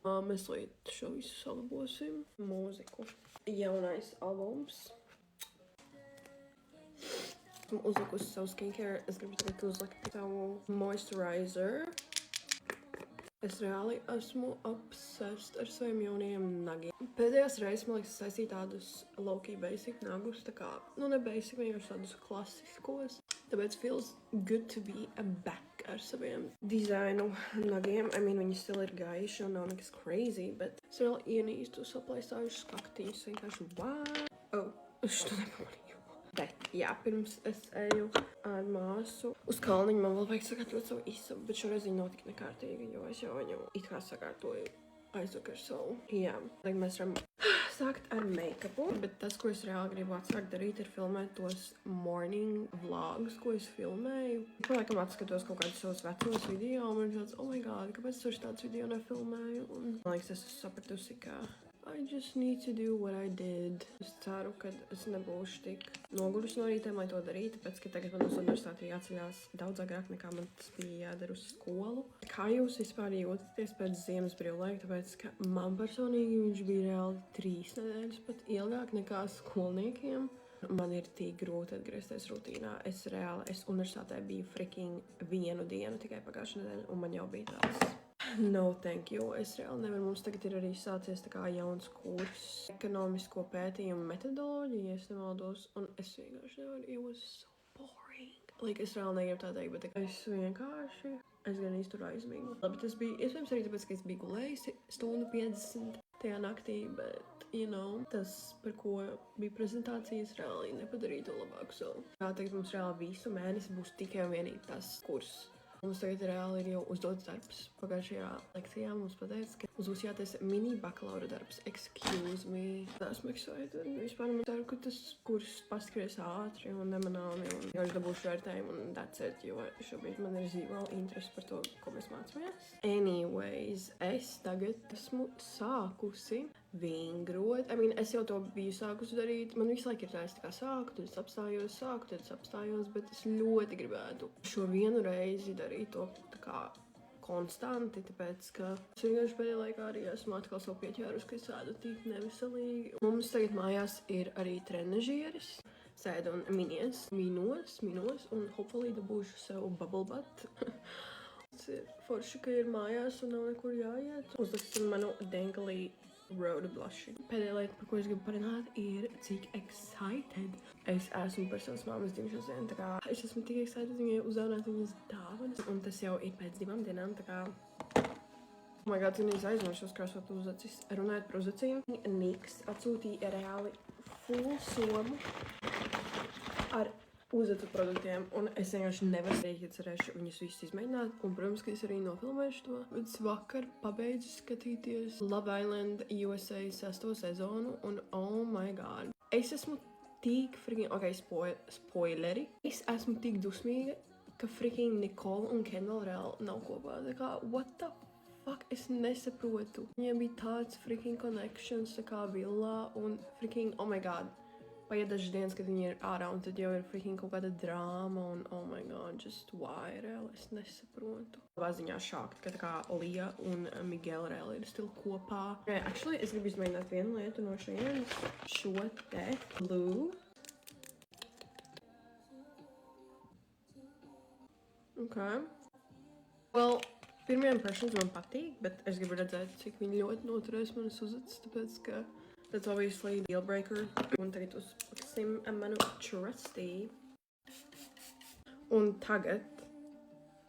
Mēs līdz šo visu salabosim. Mūziku. Jaunais albums. Esmu uzlikusi savu skincare. Es gribu tagad uzlikt savu moisturizer. Es reāli esmu obsessed ar saviem jaunajiem nagiem. Pēdējās reizes, man liekas, saistīju tādus low-key basic nagus, tā kā, ne basic, vienkārši tādus klasiskos. Tāpēc feels good to be back ar saviem dizainu nagiem. Viņi still ir gaiši un nav nekas crazy, bet es vēl ienīstu saplaisājušas kaktīšus. Vienkārši, wow! Es to nepamanīju. Bet, jā, pirms es eju ar māsu uz kalniņu, man vēl vajag sakārtot savu istabu, bet šoreiz viņa nav tik nekārtīga, jo es jau viņu it kā sakārtoju aizvakar savu. Jā, tagad mēs varam sākt ar make-upu, bet tas, ko es reāli gribu atsākt darīt, ir filmēt tos morning vlogs, ko es filmēju. Es laikam atskatos kaut kādus savus vecos video, un man ir tāds, oh my god, kāpēc es tāds video nefilmēju? Un man liekas, es esmu sapratusi, ka I just need to do what I did. Es ceru, ka es nebūšu tik nogurusi no rītiem, lai to darītu, tāpēc, ka tagad man uz universitāti ir jāceļās daudz agrāk, nekā man tas bija jādara uz skolu. Kā jūs vispār jūtaties pēc ziemas brīvlaika, tāpēc, ka man personīgi viņš bija reāli 3 nedēļas pat ilgāk nekā skolniekiem. Man ir tik grūti atgriezties rutīnā. Es universitātē biju freaking 1 dienu tikai pagājušajā nedēļā, un man jau bija tāds. No, thank you. Es reāli nevaru. Mums tagad ir arī sācies tā kā jauns kurs ekonomisko pētījumu metodoloģiju, ja es nemaldos, un es vienkārši nevaru. It was so boring. Es reāli negribu tā teikt, bet es gan izturu aizmīgu. Labi, tas bija, iespējams arī tāpēc, ka es biju gulējusi 1:50 tajā naktī, bet, tas, par ko bija prezentācijas, reāli nepadarīja to labāk. Tagad mums reāli visu mēnesi būs tikai un vienīgi tas kurs. Mums tagad reāli ir jau uzdots darbs. Pagājušajā lekcijā mums pateica, ka mums būs jātaisa mini bakalaura darbs. Excuse me. Esmu excited. Vispār man ceru, ka tas kurs paskries ātri un nemanāmi un vienkārši dabūšu vērtējumu un that's it, jo šobrīd man ir zero interesi par to, ko mēs mācāmies. Anyways, es tagad esmu sākusi vingrot. Es jau to biju sākusi darīt. Man visu laiku ir tā, es tā kā sāku, tad es apstājos, bet es ļoti gribētu šo vienu reizi darīt to tā kā konstanti, tāpēc, ka es vienkārši pēdējā laikā arī esmu atkal savu pieķērus, ka es sēdu tik neveselīgi. Mums tagad mājās ir arī trenažieris. Sēdu un minos, un hopefully dabūšu sev bubble butt. Tas ir forši, ka ir mājās un nav nekur jāiet. Uzliksim manu Dengali Road Blushing. Pēdējā lieta, par ko es gribu parunāt, ir cik excited es esmu par savas māmas dzimšanas dienu. Tā kā es esmu tik excited viņai uzdāvināt viņas dāvanas. Un tas jau ir pēc 2 dienām, tā kā oh my god, es aizmirsu uzkrāsot uzacis. Runājot par uzacīm, Niks atsūtīja reāli full somu ar uzacu produktiem, un es vienkārši nevaru teikt, ka cerēšu viņus visus izmēģināt. Un, protams, ka es arī nofilmēšu to. Bet es vakar pabeidzu skatīties Love Island USA 6. sezonu, un oh my god. Es esmu tik freaking, spoileri. Es esmu tik dusmīga, ka freaking Nicole un Kendall reāli nav kopā. Tā kā, what the fuck, es nesaprotu. Viņiem bija tāds freaking connections, tā kā villā, un freaking, oh my god. Paiet dažas dienas, kad viņi ir ārā, un tad jau ir freaking kaut kāda drāma, un oh my god, just why, reāli, es nesaprotu. Labā ziņā šākt, ka tā kā Lija un Miguel reāli ir still kopā. Actually, es gribu izmēģināt vienu lietu no šajienes. Šo te Blue. Well, pirmie impressions man patīk, bet es gribu redzēt, cik viņi ļoti noturēs manas uzacis, tāpēc, ka that's obviously deal breaker. Un tagad uzliksim manu trusty. Un tagad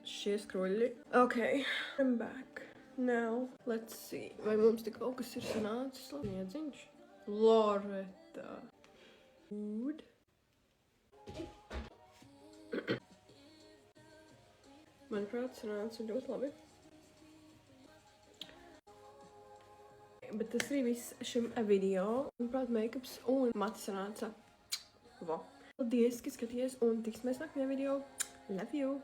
šie skruļi. Okay, I'm back. Now, let's see. Vai mums tik kaut kas ir sanācis? Niedziņš. Loreta. Good. Manuprāt, sanāca ļoti labi. Bet tas arī viss šim video. Manuprāt, make-ups un mati sanāca. Paldies, ka skaties, un tiksimies nākamajā video. Love you!